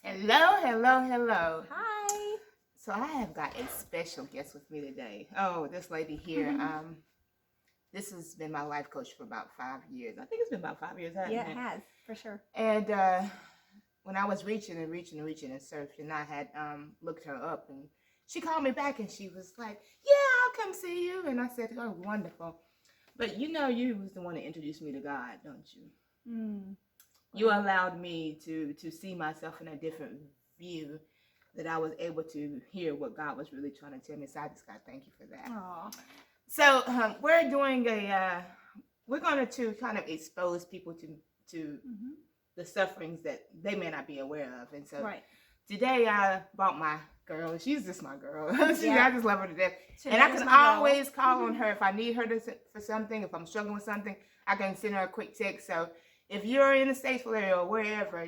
Hello, hello, hello. Hi. So I have got a special guest with me today. Oh, this lady here. This has been my life coach for about 5 years. I think it's been about 5 years, hasn't Yeah, it it? has, for sure. And when I was reaching and searching, I had looked her up, and she called me back, and she was like, "Yeah, I'll come see you." And I said, "Oh, wonderful." But you was the one that introduced me to God, don't you? Mm, You well, allowed me to see myself in a different view, that I was able to hear what God was really trying to tell me. So I just got to thank you for that. aw. So we're doing we're going to kind of expose people to Hmm. the sufferings that they may not be aware of. And so Right. today I brought my girl. She's just my girl. Yeah. I just love her to death. And I Shanetta's can my girl. always call on her if I need her for something. If I'm struggling with something, I can send her a quick text. So if you're in the Statesville area or wherever,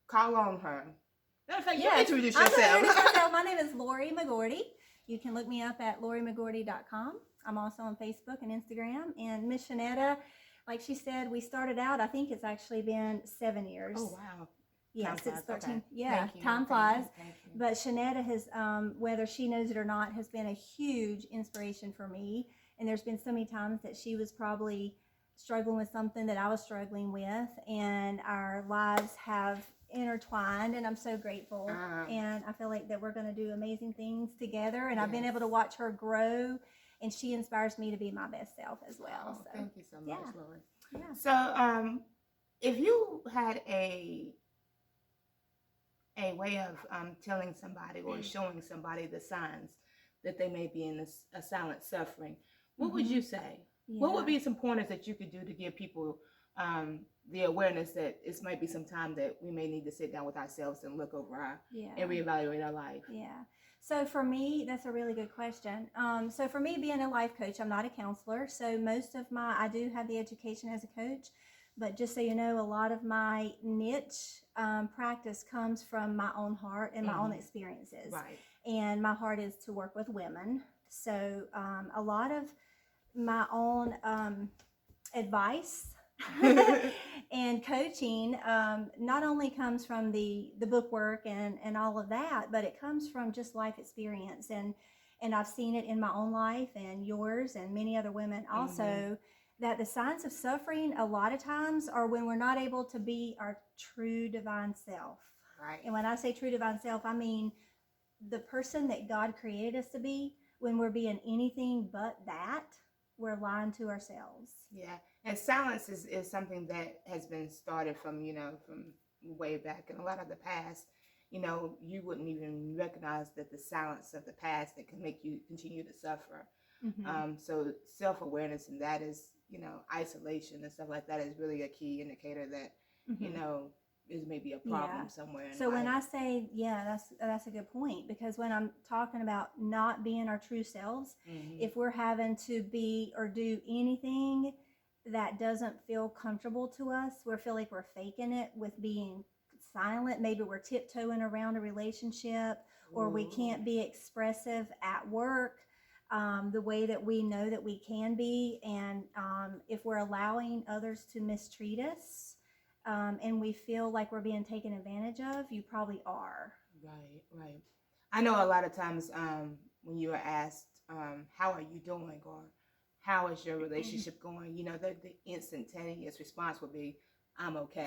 call on her. Matter of fact, you Yes, introduce I'm going to yourself. introduce myself. My name is Lori McGordy. You can look me up at LoriMcGordy.com. I'm also on Facebook and Instagram. And Miss Shanetta, like she said, we started out, I think it's actually been 7 years. Oh wow. Time Yes, it's flies. 13. Okay. Yeah, Thank you. time Thank flies. you. Thank you. But Shanetta has, whether she knows it or not, has been a huge inspiration for me. And there's been so many times that she was probably struggling with something that I was struggling with, and our lives have intertwined. And I'm so grateful. And I feel like that we're going to do amazing things together. And I've been able to watch her grow, and she inspires me to be my best self as well. Oh, So thank you so much, yeah, Lord. yeah. So, if you had a way of telling somebody or showing somebody the signs that they may be in a silent suffering, what would you say? What would Yeah. be some pointers that you could do to give people the awareness that it might be some time that we may need to sit down with ourselves and look over Yeah. and reevaluate our life? Yeah. So for me, that's a really good question. So for me, being a life coach, I'm not a counselor. So most of I do have the education as a coach, but just so you know, a lot of my niche practice comes from my own heart and my own experiences. Right. And my heart is to work with women. So a lot of my own advice and coaching not only comes from the book work and all of that, but it comes from just life experience, and I've seen it in my own life and yours and many other women also, that the signs of suffering a lot of times are when we're not able to be our true divine self. Right. And when I say true divine self, I mean the person that God created us to be. When we're being anything but that, we're lying to ourselves. Yeah, and silence is something that has been started from from way back in a lot of the past. You wouldn't even recognize that the silence of the past that can make you continue to suffer. So self awareness, and that is isolation and stuff like that is really a key indicator that you know is maybe a problem somewhere in So when life. I say, yeah, that's a good point, because when I'm talking about not being our true selves, if we're having to be or do anything that doesn't feel comfortable to us, we feel like we're faking it with being silent. Maybe we're tiptoeing around a relationship, or we can't be expressive at work the way that we know that we can be. And if we're allowing others to mistreat us, and we feel like we're being taken advantage of, you probably are. Right, right. I know a lot of times when you are asked, how are you doing, or how is your relationship going, the instantaneous response would be, I'm okay.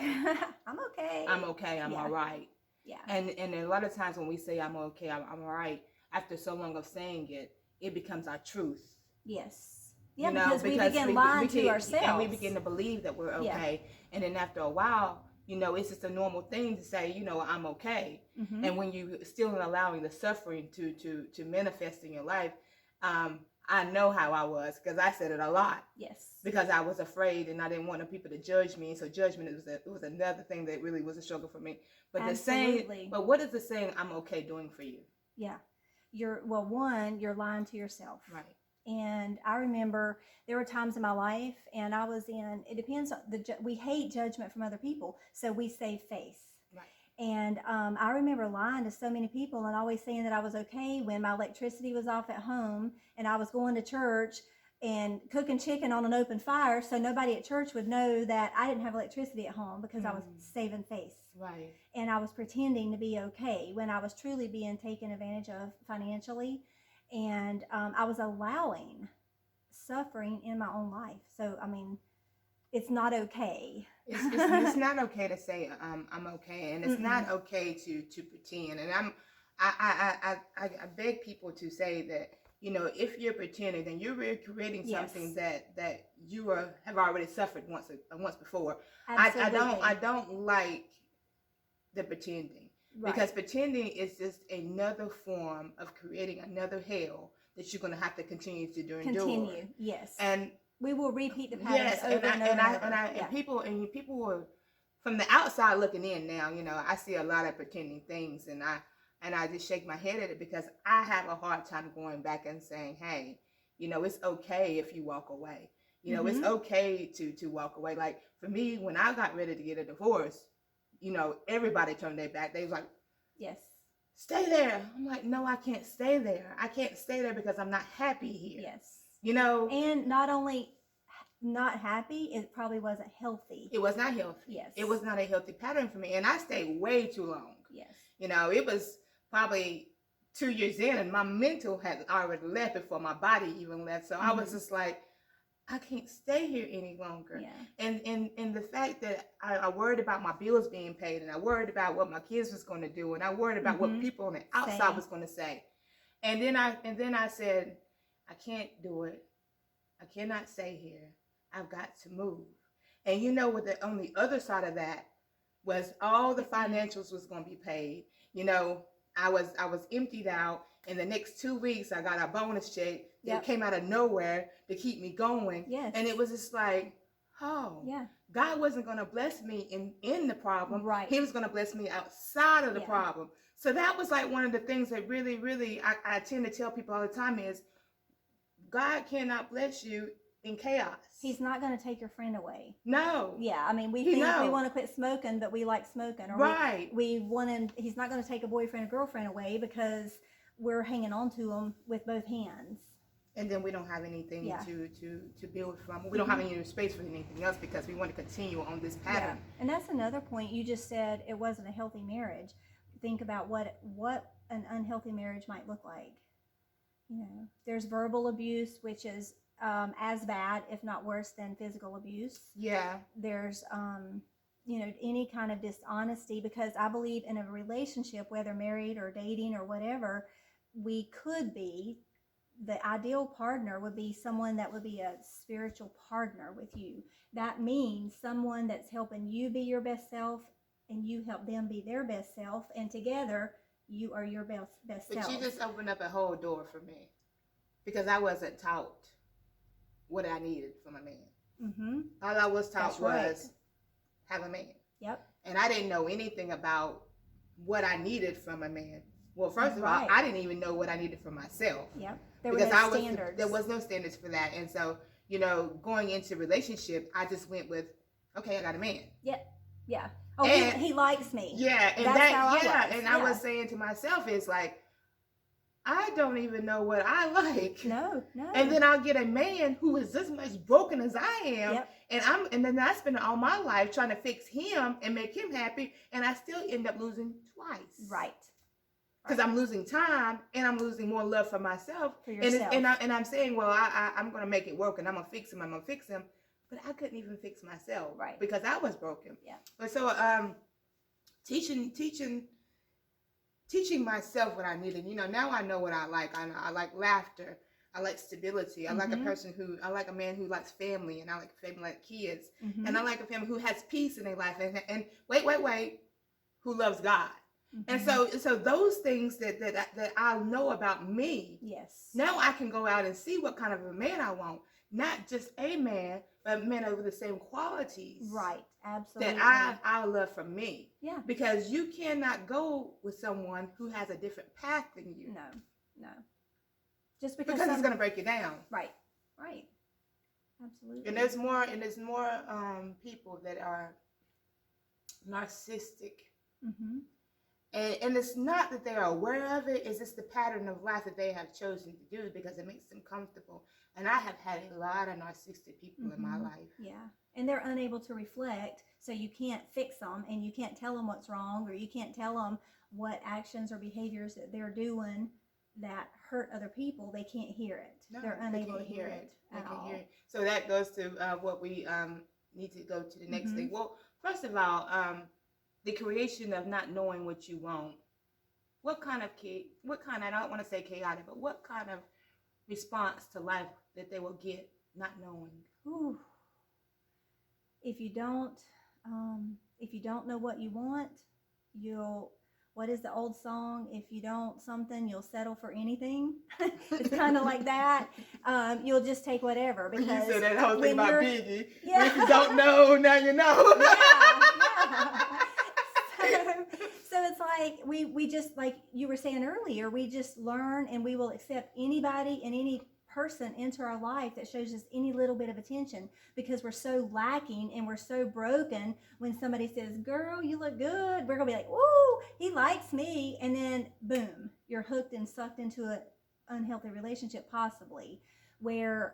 I'm okay. I'm okay. I'm all right. Yeah. And a lot of times when we say I'm okay, I'm all right, after so long of saying it, it becomes our truth. Yes. Yeah, because we begin lying to ourselves. And we begin to believe that we're okay. Yeah. And then after a while, it's just a normal thing to say, I'm okay. And when you still allowing the suffering to manifest in your life, I know how I was, because I said it a lot. Yes. Because I was afraid and I didn't want the people to judge me. So judgment was another thing that really was a struggle for me. But Absolutely. but what is the saying I'm okay doing for you? Yeah. You're lying to yourself. Right. And I remember there were times in my life, and I was in, it depends on we hate judgment from other people, so we save face. Right. And I remember lying to so many people and always saying that I was okay when my electricity was off at home and I was going to church, and cooking chicken on an open fire so nobody at church would know that I didn't have electricity at home because I was saving face. Right. And I was pretending to be okay when I was truly being taken advantage of financially. And I was allowing suffering in my own life. So, I mean, it's not okay. It's not okay to say I'm okay, and it's not okay to pretend. And I beg people to say that, you know, if you're pretending, then you're creating something that you have already suffered once before. Absolutely. I don't like the pretending, because pretending is just another form of creating another hell that you're going to have to continue to endure. Yes. And we will repeat the pattern over and over. And people were from the outside looking in now, you know, I see a lot of pretending things, and I just shake my head at it, because I have a hard time going back and saying, hey, you know, it's okay if you walk away. You know, it's okay to walk away. Like for me, when I got ready to get a divorce, you know, everybody turned their back. They was like, yes, stay there. I'm like, no, I can't stay there. I can't stay there because I'm not happy here. Yes. You know? And not only not happy, it probably wasn't healthy. It was not healthy. Yes. It was not a healthy pattern for me. And I stayed way too long. Yes. You know, it was probably 2 years in, and my mental had already left before my body even left. So I was just like, I can't stay here any longer. Yeah. And the fact that I worried about my bills being paid, and I worried about what my kids was going to do, and I worried about what people on the outside was going to say. And then I said, I can't do it. I cannot stay here. I've got to move. And you know what, on the other side of that was all the financials was going to be paid. You know, I was emptied out. In the next 2 weeks, I got a bonus check that came out of nowhere to keep me going. Yes. And it was just like, oh, God wasn't going to bless me in the problem. Right. He was going to bless me outside of the problem. So that was like one of the things that really, really, I tend to tell people all the time is, God cannot bless you in chaos. He's not going to take your friend away. No. Yeah, I mean, we think we want to quit smoking, but we like smoking. Or we want him. He's not going to take a boyfriend or girlfriend away because we're hanging on to them with both hands. And then we don't have anything to build from. We don't have any space for anything else because we want to continue on this pattern. Yeah. And that's another point. You just said it wasn't a healthy marriage. Think about what an unhealthy marriage might look like. You know, there's verbal abuse, which is as bad, if not worse, than physical abuse. Yeah. There's, you know, any kind of dishonesty, because I believe in a relationship, whether married or dating or whatever, we could be, the ideal partner would be someone that would be a spiritual partner with you. That means someone that's helping you be your best self and you help them be their best self, and together you are your best self. But you just opened up a whole door for me, because I wasn't taught what I needed from a man. All I was taught was have a man. Yep. And I didn't know anything about what I needed from a man. Well, first of all, I didn't even know what I needed from myself. Yep. There were no standards. There was no standards for that. And so, you know, going into relationship, I just went with, okay, I got a man. Yep. Yeah. Oh, and he likes me. Yeah. And that's how I was. And I was saying to myself, it's like, I don't even know what I like. No. And then I'll get a man who is as much broken as I am. Yep. And then I spend all my life trying to fix him and make him happy, and I still end up losing twice. Right. Because I'm losing time, and I'm losing more love for myself. For yourself. And I'm saying, well, I'm going to make it work, and I'm going to fix him. But I couldn't even fix myself. Right. Because I was broken. Yeah. But so teaching myself what I needed. You know, now I know what I like. I like laughter. I like stability. I like I like a man who likes family, and I like a family like kids. And I like a family who has peace in their life. And wait, who loves God. And so those things that I know about me. Yes. Now I can go out and see what kind of a man I want. Not just a man, but a man over the same qualities. Right. Absolutely. That I love from me. Yeah. Because you cannot go with someone who has a different path than you. No. Just because it's going to break you down. Right. Absolutely. And there's more people that are narcissistic. And it's not that they're aware of it, it's just the pattern of life that they have chosen to do because it makes them comfortable. And I have had a lot of narcissistic people in my life. Yeah. And they're unable to reflect, so you can't fix them and you can't tell them what's wrong, or you can't tell them what actions or behaviors that they're doing that hurt other people. They can't hear it. No, they're they unable to can't hear it They at can't all. hear it. So that goes to what we need to go to the next thing. Well, first of all, the creation of not knowing what you want. What kind of I don't want to say chaotic, but what kind of response to life that they will get not knowing? Ooh. If you don't know what you want, what is the old song? If you don't something, you'll settle for anything. It's kind of like that. You'll just take whatever, because you said that whole thing about Biggie. Yeah. If you don't know, now you know. Yeah. So it's like we just, like you were saying earlier, we just learn, and we will accept anybody and any person into our life that shows us any little bit of attention, because we're so lacking and we're so broken. When somebody says, "Girl, you look good," we're gonna be like, "Woo, he likes me," and then boom, you're hooked and sucked into an unhealthy relationship, possibly, where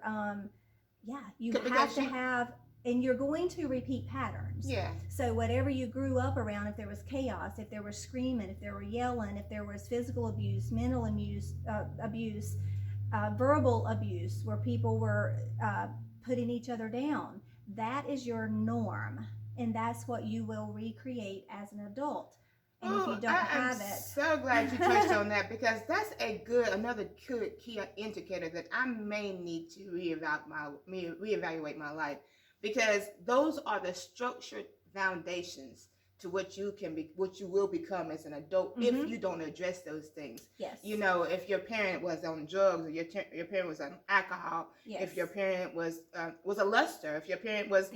you have to have, and you're going to repeat patterns. Yeah. So whatever you grew up around, if there was chaos, if there was screaming, if there were yelling, if there was physical abuse, mental abuse, verbal abuse, where people were putting each other down, that is your norm, and that's what you will recreate as an adult. And if you don't have it, so glad you touched on that, because that's another good key indicator that I may need to reevaluate my life, because those are the structured foundations to what you will become as an adult if you don't address those things. Yes. You know, if your parent was on drugs, or your parent was on alcohol, yes. If your parent was a luster, if your parent was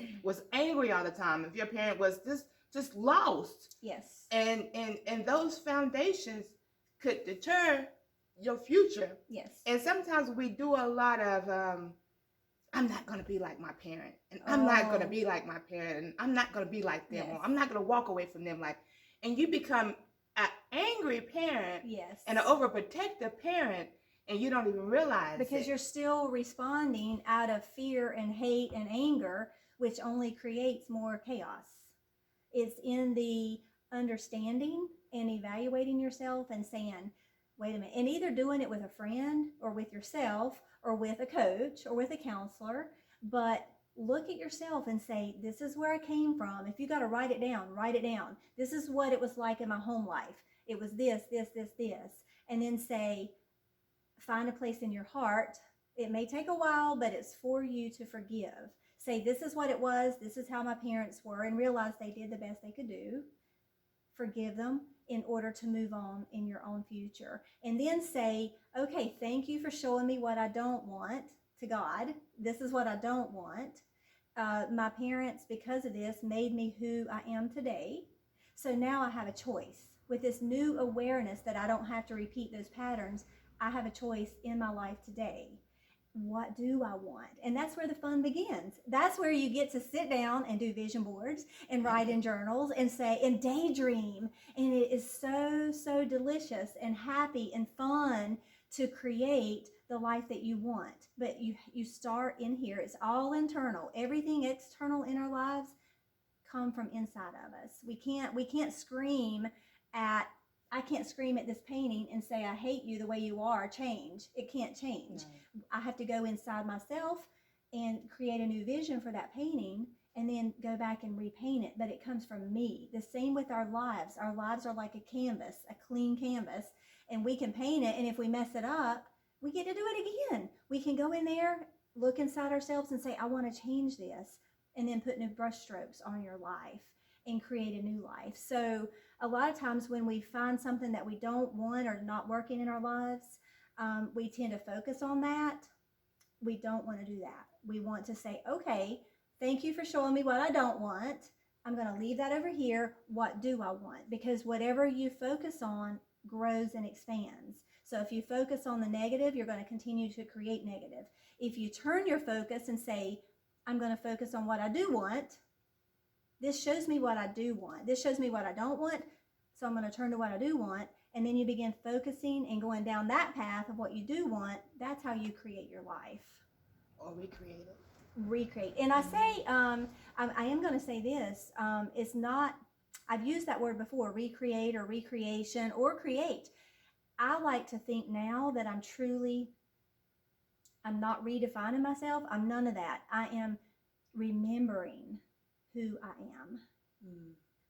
angry all the time, if your parent was just lost. Yes. And those foundations could deter your future. Yes. And sometimes we do a lot of I'm not going to be like my parent, and I'm not going to be like my parent, and I'm not going to be like them, or I'm not going to walk away from them, and you become an angry parent, yes, and an overprotective parent, and you don't even realize because you're still responding out of fear and hate and anger, which only creates more chaos. It's in the understanding and evaluating yourself and saying, wait a minute, and either doing it with a friend or with yourself or with a coach or with a counselor, but look at yourself and say, this is where I came from. If you got to write it down, write it down. This is what it was like in my home life. It was this. And then say, find a place in your heart. It may take a while, but it's for you to forgive. Say, this is what it was. This is how my parents were, and realize they did the best they could do. Forgive them in order to move on in your own future. And then say, okay, thank you for showing me what I don't want, to God. This is what I don't want. My parents, because of this, made me who I am today. So now I have a choice. With this new awareness that I don't have to repeat those patterns, I have a choice in my life today. What do I want? And that's where the fun begins. That's where you get to sit down and do vision boards and write in journals and say, and daydream. And it is so, so delicious and happy and fun to create the life that you want. But you start in here. It's all internal. Everything external in our lives come from inside of us. We can't scream at, I can't scream at this painting and say, I hate you the way you are, change. It can't change. No. I have to go inside myself and create a new vision for that painting, and then go back and repaint it. But it comes from me. The same with our lives. Our lives are like a canvas, a clean canvas, and we can paint it. And if we mess it up, we get to do it again. We can go in there, look inside ourselves and say, I want to change this, and then put new brush strokes on your life and create a new life. So a lot of times when we find something that we don't want or not working in our lives, we tend to focus on that. We don't want to do that. We want to say, okay, thank you for showing me what I don't want. I'm going to leave that over here. What do I want? Because whatever you focus on grows and expands. So if you focus on the negative, you're going to continue to create negative. If you turn your focus and say, I'm going to focus on what I do want, this shows me what I do want. This shows me what I don't want. So I'm going to turn to what I do want. And then you begin focusing and going down that path of what you do want. That's how you create your life. Or recreate it. Recreate. And I say, I am going to say this. It's not, I've used that word before, recreate or recreation or create. I like to think now that I'm not redefining myself. I'm none of that. I am remembering who I am.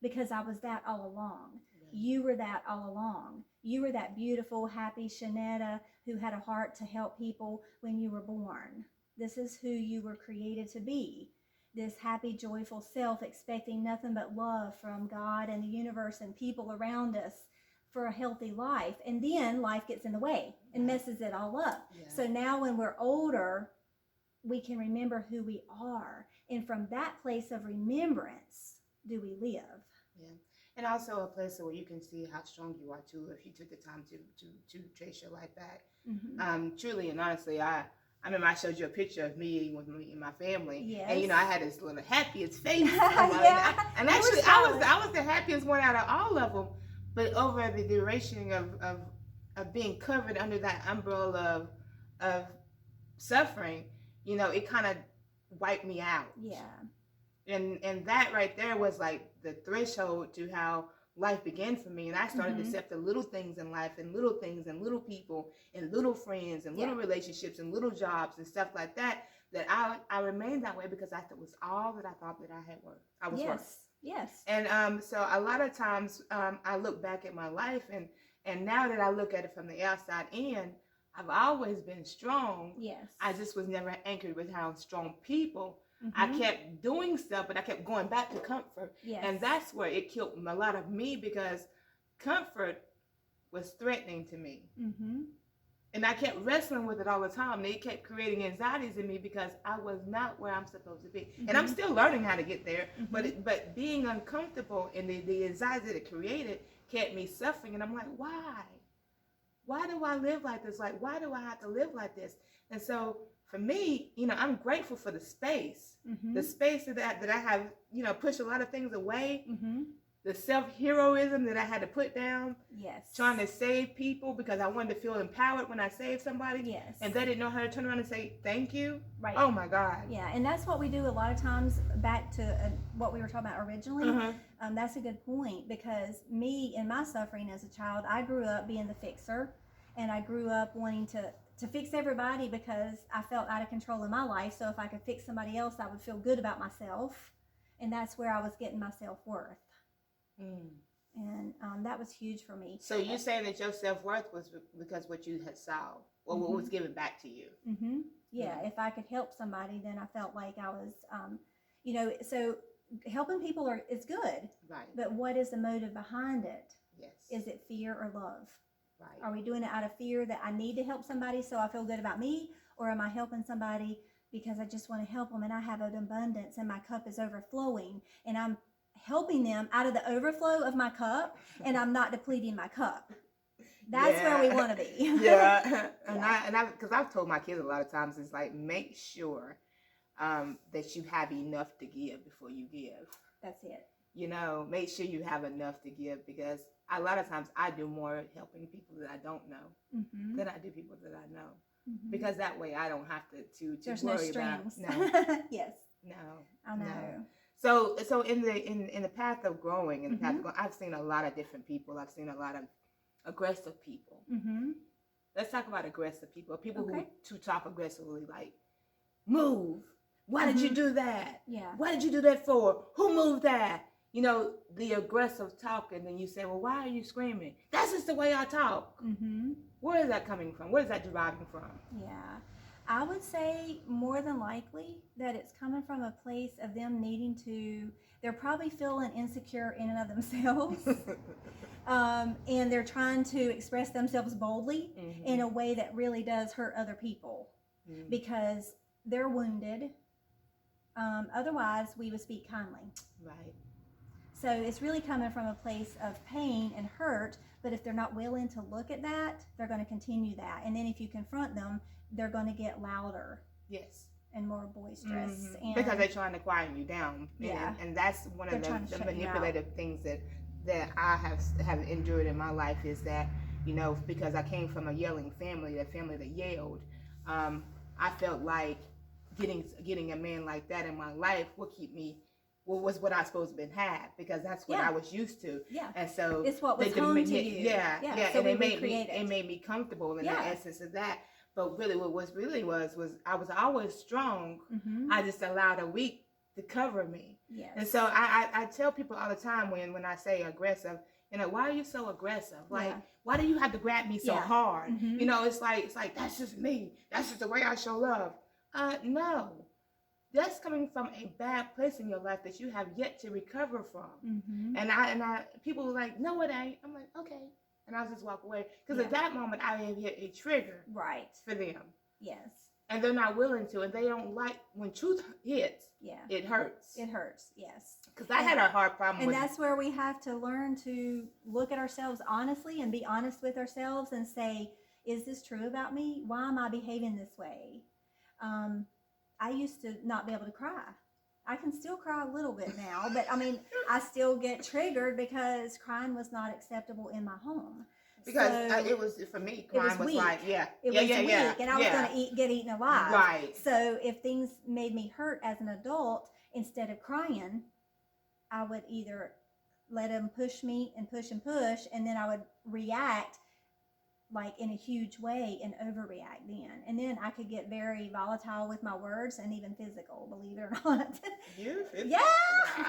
Because I was that all along. You were that all along. You were that beautiful, happy Shanetta who had a heart to help people when you were born. This is who you were created to be. This happy, joyful self, expecting nothing but love from God and the universe and people around us for a healthy life. And then life gets in the way and messes it all up. Yeah. So now when we're older, we can remember who we are. And from that place of remembrance, do we live? Yeah. And also a place where you can see how strong you are too, if you took the time to trace your life back. Truly and honestly, I remember I showed you a picture of me with me and my family. Yes. And I had this little happiest face. Yeah. And actually I was the happiest one out of all of them. But over the duration of being covered under that umbrella of suffering, it kind of wiped me out. Yeah. And that right there was like the threshold to how life began for me. And I started to accept the little things in life and little things and little people and little friends and little relationships and little jobs and stuff like that, that I remained that way because it was all that I thought that I had worth. I was worth. Yes. And so a lot of times I look back at my life and now that I look at it from the outside in, I've always been strong. Yes. I just was never anchored with how strong people. I kept doing stuff, but I kept going back to comfort. Yes. And that's where it killed a lot of me because comfort was threatening to me. And I kept wrestling with it all the time. And it kept creating anxieties in me because I was not where I'm supposed to be. And I'm still learning how to get there. But being uncomfortable and the anxiety that it created kept me suffering. And I'm like, why? Why do I live like this? Like, why do I have to live like this? And so for me, I'm grateful for the space that I have, pushed a lot of things away. The self-heroism that I had to put down. Yes. Trying to save people because I wanted to feel empowered when I saved somebody. Yes. And they didn't know how to turn around and say, thank you. Right. Oh my God. Yeah. And that's what we do a lot of times, back to what we were talking about originally. That's a good point because me and my suffering as a child, I grew up being the fixer and I grew up wanting to fix everybody because I felt out of control in my life. So if I could fix somebody else, I would feel good about myself. And that's where I was getting my self-worth. And that was huge for me. So you're saying that your self-worth was because what you had saw or what was given back to you? Yeah, if I could help somebody, then I felt like I was, so helping people is good. Right. But what is the motive behind it? Yes. Is it fear or love? Right. Are we doing it out of fear that I need to help somebody so I feel good about me? Or am I helping somebody because I just want to help them and I have an abundance and my cup is overflowing and I'm helping them out of the overflow of my cup and I'm not depleting my cup? That's where we want to be. Yeah. And because I've told my kids a lot of times, it's like, make sure that you have enough to give before you give. That's it. Make sure you have enough to give because a lot of times I do more helping people that I don't know than I do people that I know. Because that way I don't have to There's worry no strings. about. No. Yes. No. I know. No. So in the path of growing, I've seen a lot of different people. I've seen a lot of aggressive people. Let's talk about aggressive people. People who talk aggressively, like, move. Why did you do that? Yeah. What did you do that for? Who moved that? The aggressive talk, and then you say, well, why are you screaming? That's just the way I talk. Where is that coming from? Where is that deriving from? Yeah. I would say more than likely that it's coming from a place of them needing to, they're probably feeling insecure in and of themselves. And they're trying to express themselves boldly in a way that really does hurt other people because they're wounded. Otherwise, we would speak kindly. Right. So it's really coming from a place of pain and hurt, but if they're not willing to look at that, they're going to continue that. And then if you confront them, they're going to get louder. Yes. And more boisterous. And because they're trying to quiet you down. Yeah. And that's one of the manipulative things that I have endured in my life is that, you know, because I came from a yelling family, a family that yelled, I felt like getting a man like that in my life would keep me, was what I supposed to have, because that's what Yeah. I was used to. Yeah. And so It's what was they home made to me- you. Yeah, Yeah, so and we it made recreate it. made me comfortable in Yeah. the essence of that. But really, what was really was I was always strong. Mm-hmm. I just allowed a weak to cover me. Yes. And so I tell people all the time when I say aggressive, you know, why are you so aggressive? Like, Yeah. why do you have to grab me so Yeah. hard? Mhm. You know, it's like that's just me. That's just the way I show love. No. That's coming from a bad place in your life that you have yet to recover from. Mm-hmm. And I people were like, no, it ain't. I'm like, okay. And I'll just walk away. Because at that moment, I have hit a trigger Right. for them. Yes. And they're not willing to. And they don't like, when truth hits, Yeah. it hurts. It hurts. Yes. Because I had a hard problem And with that's where we have to learn to look at ourselves honestly and be honest with ourselves and say, is this true about me? Why am I behaving this way? I used to not be able to cry. I can still cry a little bit now, but I mean, I still get triggered because crying was not acceptable in my home. Because So it was, for me, it was crime was weak. like, it was weak, and I was going to get eaten alive. Right. So if things made me hurt as an adult, instead of crying, I would either let them push me and push, and then I would react like in a huge way and overreact then. And then I could get very volatile with my words and even physical, believe it or not. Yeah.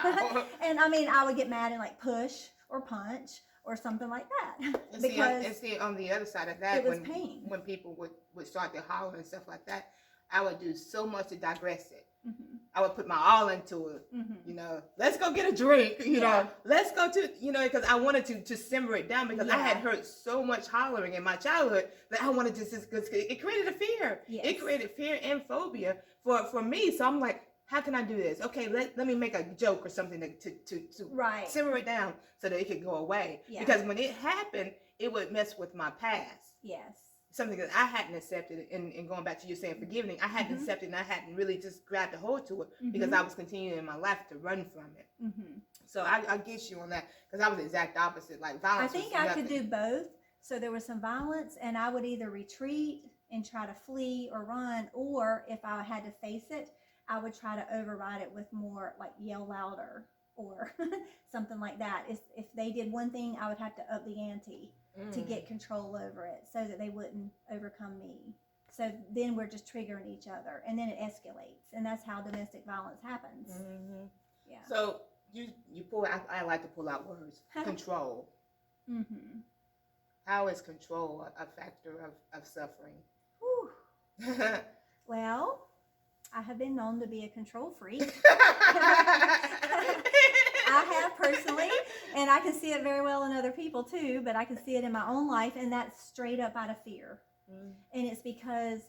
Wow. And I mean, I would get mad and like push or punch or something like that. And see, on the other side of that, it was pain. When people would start to holler and stuff like that, I would do so much to digress it. Mm-hmm. I would put my all into it. Mm-hmm. You know, let's go get a drink. You Yeah. know, let's go to, you know, because I wanted to simmer it down, because I Yeah. had heard so much hollering in my childhood that I wanted to just, it created a fear. Yes. It created fear and phobia for me. So I'm like, how can I do this? Okay, let me make a joke or something to Right. simmer it down so that it could go away. Yeah. Because when it happened, it would mess with my past. Yes. Something that I hadn't accepted, and going back to you saying forgiving, I hadn't Mhm. accepted, and I hadn't really just grabbed a hold to it, Mhm. because I was continuing in my life to run from it. Mm-hmm. So I get you on that, because I was the exact opposite. Like, I violence. think was I could nothing. do both. So there was some violence, and I would either retreat and try to flee or run, or if I had to face it, I would try to override it with more like yell louder or something like that. If they did one thing, I would have to up the ante to get control over it so that they wouldn't overcome me. So then we're just triggering each other, and then it escalates, and that's how domestic violence happens. Mm-hmm. Yeah. So you pull. I like to pull out words. Control. Mm-hmm. How is control a factor of suffering? Whew. Well, I have been known to be a control freak. I have personally, and I can see it very well in other people too, but I can see it in my own life, and that's straight up out of fear. Mm. And it's because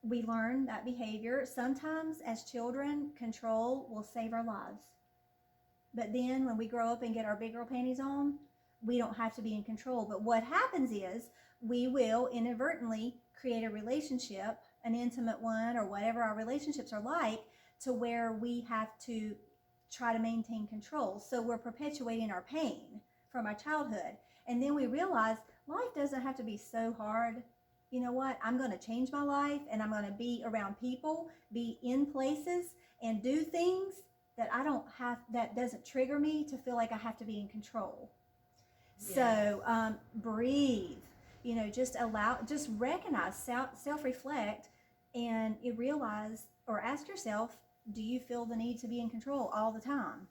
we learn that behavior. Sometimes as children, control will save our lives. But then when we grow up and get our big girl panties on, we don't have to be in control. But what happens is we will inadvertently create a relationship, an intimate one, or whatever our relationships are like, to where we have to try to maintain control. So we're perpetuating our pain from our childhood. And then we realize life doesn't have to be so hard. You know what? I'm going to change my life, and I'm going to be around people, be in places, and do things that I don't have, that doesn't trigger me to feel like I have to be in control. Yeah. So breathe, you know, just recognize, self-reflect, and you realize, or ask yourself, do you feel the need to be in control all the time?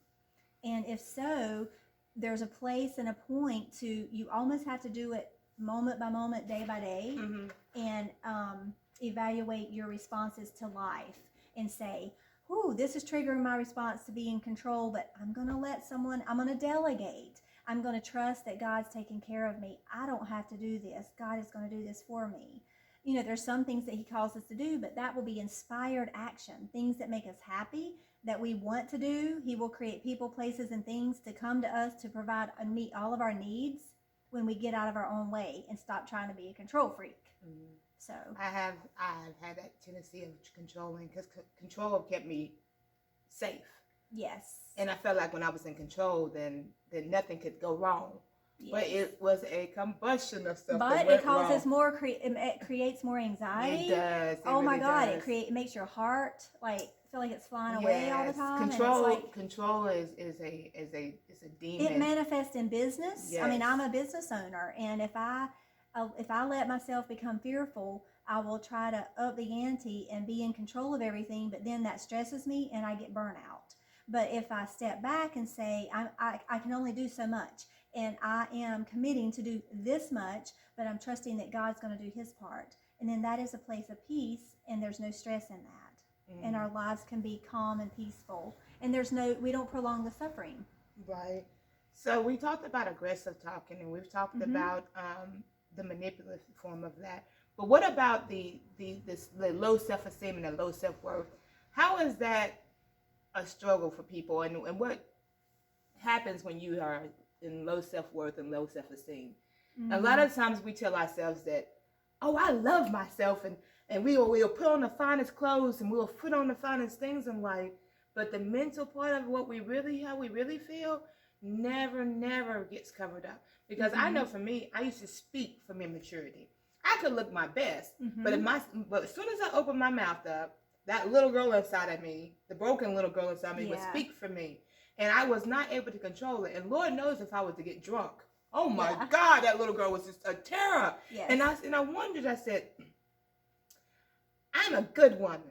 And if so, there's a place and a point to, you almost have to do it moment by moment, day by day, Mm-hmm. and evaluate your responses to life and say, ooh, this is triggering my response to be in control, but I'm going to delegate. I'm going to trust that God's taking care of me. I don't have to do this. God is going to do this for me. You know, there's some things that he calls us to do, but that will be inspired action, things that make us happy, that we want to do. He will create people, places, and things to come to us to provide and meet all of our needs when we get out of our own way and stop trying to be a control freak. Mm-hmm. So I have had that tendency of controlling, because control kept me safe. yes. And I felt like when I was in control, then that nothing could go wrong. But Yes. it was a combustion of stuff that But went it causes wrong. more, it creates more anxiety. It does. It Oh my really God, does. it makes your heart like feel like it's flying away all the Yes. time. And Control. it's like, Control is a demon. it manifests in business. I mean, Yes. I'm a business owner, and if I let myself become fearful, I will try to up the ante and be in control of everything, but then that stresses me and I get burnout. But if I step back and say, I can only do so much, and I am committing to do this much, but I'm trusting that God's going to do his part, and then that is a place of peace, and there's no stress in that. And our lives can be calm and peaceful, and we don't prolong the suffering. Right. So we talked about aggressive talking, and we've talked about the manipulative form of that. But what about the low self-esteem and the low self-worth? How is that a struggle for people, and what happens when you are in low self-worth and low self-esteem? A lot of times we tell ourselves that, oh, I love myself, and we'll put on the finest clothes and we'll put on the finest things in life, but the mental part of how we really feel never gets covered up. Because I know for me, I used to speak from immaturity. I could look my best, but as soon as I opened my mouth up, that little girl inside of me, the broken little girl inside of me, would speak for me, and I was not able to control it. And Lord knows if I was to get drunk, oh my God, that little girl was just a terror. Yes. And I wondered. I said, I'm a good woman,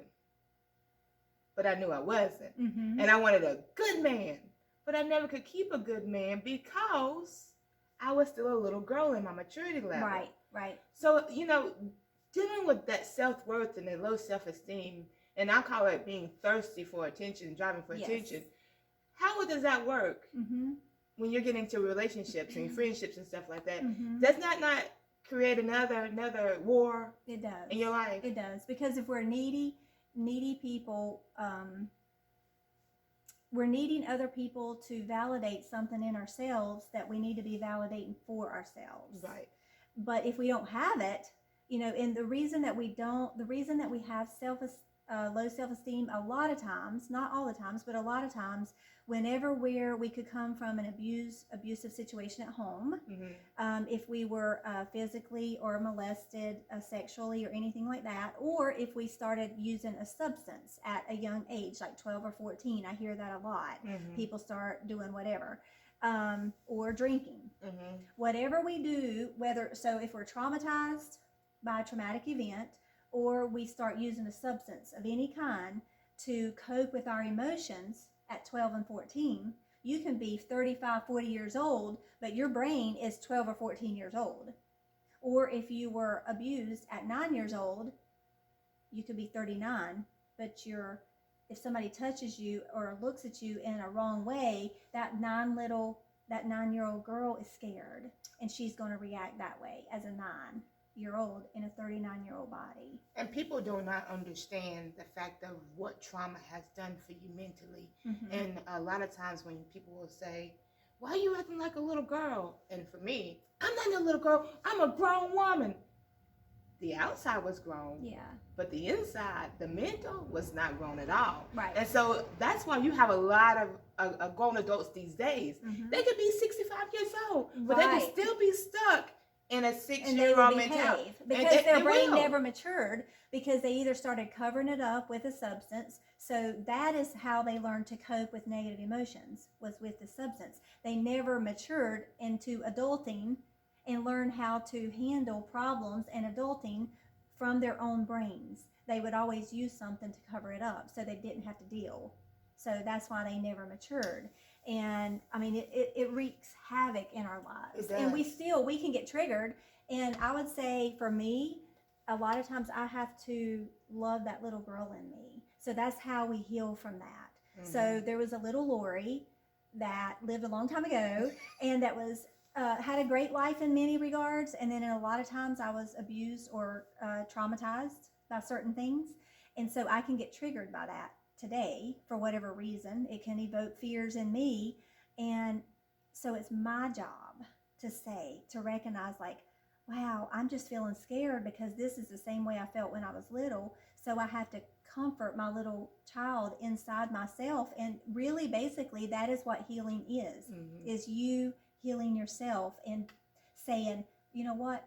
but I knew I wasn't. And I wanted a good man, but I never could keep a good man because I was still a little girl in my maturity level. Right. So, dealing with that self-worth and the low self-esteem, and I call it being thirsty for attention, driving for attention. How does that work when you're getting into relationships and friendships and stuff like that? Does that not create another war? It does. In your life? It does. Because if we're needy people, we're needing other people to validate something in ourselves that we need to be validating for ourselves. Right. But if we don't have it, and the reason that we have low self-esteem a lot of times, not all the times, but a lot of times, whenever we could come from an abusive situation at home, if we were physically or molested sexually or anything like that, or if we started using a substance at a young age, like 12 or 14, I hear that a lot. People start doing whatever. Or drinking. Whatever we do, if we're traumatized by a traumatic event, or we start using a substance of any kind to cope with our emotions at 12 and 14, you can be 35, 40 years old, but your brain is 12 or 14 years old. Or if you were abused at 9 years old, you could be 39, but if somebody touches you or looks at you in a wrong way, that 9-year-old girl is scared, and she's going to react that way as a 9-year-old in a 39-year-old body. And people do not understand the fact of what trauma has done for you mentally. And a lot of times when people will say, why are you acting like a little girl? And for me, I'm not a little girl, I'm a grown woman. The outside was grown, but the inside, the mental, was not grown at all. Right. And so that's why you have a lot of grown adults these days. They could be 65 years old, but they can still be stuck in a 6-year-old mentality. Because their brain never matured, because they either started covering it up with a substance. So that is how they learned to cope with negative emotions, was with the substance. They never matured into adulting and learn how to handle problems and adulting from their own brains. They would always use something to cover it up so they didn't have to deal. So that's why they never matured. And I mean, it wreaks havoc in our lives. And we can get triggered. And I would say for me, a lot of times I have to love that little girl in me. So that's how we heal from that. So there was a little Lori that lived a long time ago, and that was had a great life in many regards, and then in a lot of times I was abused or traumatized by certain things, and so I can get triggered by that today for whatever reason. It can evoke fears in me, and so it's my job to recognize, like, wow, I'm just feeling scared because this is the same way I felt when I was little, so I have to comfort my little child inside myself. And really, basically, that is what healing is you healing yourself and saying, you know what,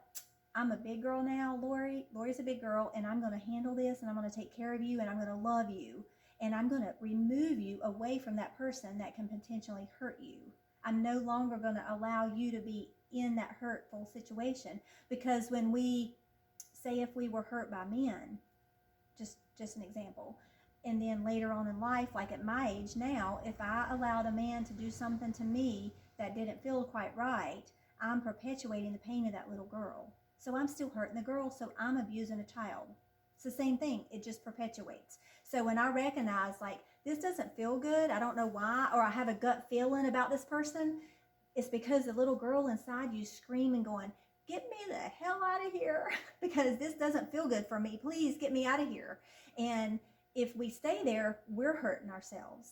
I'm a big girl now, Lori. Lori's a big girl, and I'm going to handle this, and I'm going to take care of you, and I'm going to love you, and I'm going to remove you away from that person that can potentially hurt you. I'm no longer going to allow you to be in that hurtful situation. Because when we say, if we were hurt by men, just an example, and then later on in life, like at my age now, if I allowed a man to do something to me that didn't feel quite right, I'm perpetuating the pain of that little girl. So I'm still hurting the girl, so I'm abusing a child. It's the same thing. It just perpetuates. So when I recognize, like, this doesn't feel good, I don't know why, or I have a gut feeling about this person, it's because the little girl inside you screaming, going, get me the hell out of here, because this doesn't feel good for me. Please get me out of here. And if we stay there, we're hurting ourselves.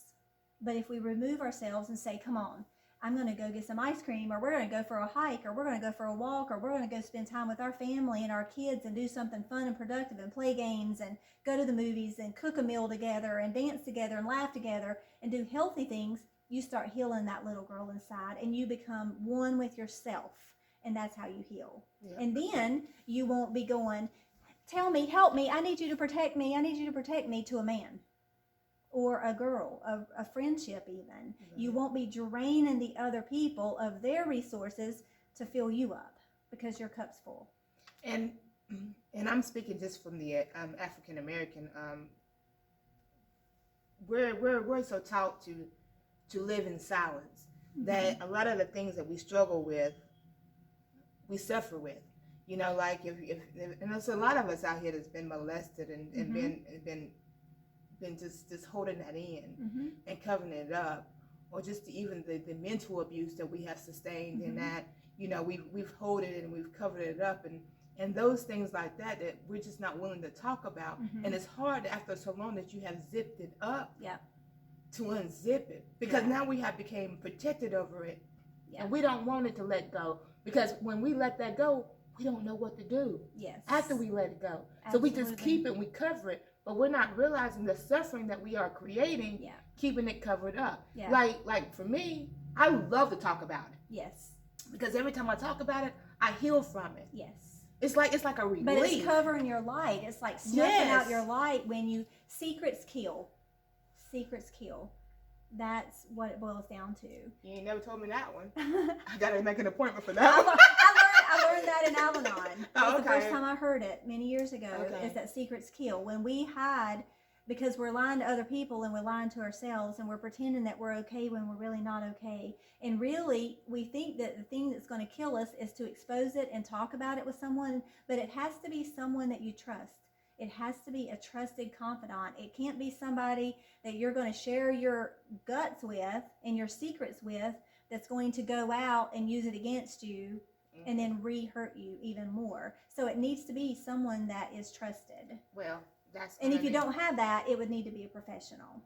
But if we remove ourselves and say, come on, I'm going to go get some ice cream, or we're going to go for a hike, or we're going to go for a walk, or we're going to go spend time with our family and our kids and do something fun and productive and play games and go to the movies and cook a meal together and dance together and laugh together and do healthy things, you start healing that little girl inside, and you become one with yourself. And that's how you heal. Yeah. And then you won't be going, tell me, help me, I need you to protect me, I need you to protect me, to a man or a girl, a friendship even. Mm-hmm. You won't be draining the other people of their resources to fill you up, because your cup's full. And I'm speaking just from the African American. We're so taught to live in silence, mm-hmm. that a lot of the things that we struggle with, we suffer with. You know, like if and there's a lot of us out here that's been molested and mm-hmm. been just holding that in, mm-hmm. and covering it up, or just even the mental abuse that we have sustained, mm-hmm. in that, you know, we've held it and we've covered it up, and those things like that we're just not willing to talk about, mm-hmm. and it's hard after so long that you have zipped it up, yeah. to unzip it, because now we have become protected over it, yeah. and we don't want it to let go, because when we let that go, we don't know what to do. Yes. After we let it go. Absolutely. So we just keep it, we cover it, but we're not realizing the suffering that we are creating, yeah. keeping it covered up. Yeah. Like for me, I love to talk about it. Yes. Because every time I talk about it, I heal from it. Yes. It's like a relief. But it's covering your light. It's like snuffing out your light. When secrets kill. Secrets kill. That's what it boils down to. You ain't never told me that one. I gotta make an appointment for that one. I learned that in Al-Anon. That was the first time I heard it many years ago. Okay. Is that secrets kill. When we hide, because we're lying to other people and we're lying to ourselves, and we're pretending that we're okay when we're really not okay. And really, we think that the thing that's going to kill us is to expose it and talk about it with someone, but it has to be someone that you trust. It has to be a trusted confidant. It can't be somebody that you're going to share your guts with and your secrets with, that's going to go out and use it against you, mm-hmm. and then re-hurt you even more. So it needs to be someone that is trusted. Well, that's. And if you don't have that, it would need to be a professional.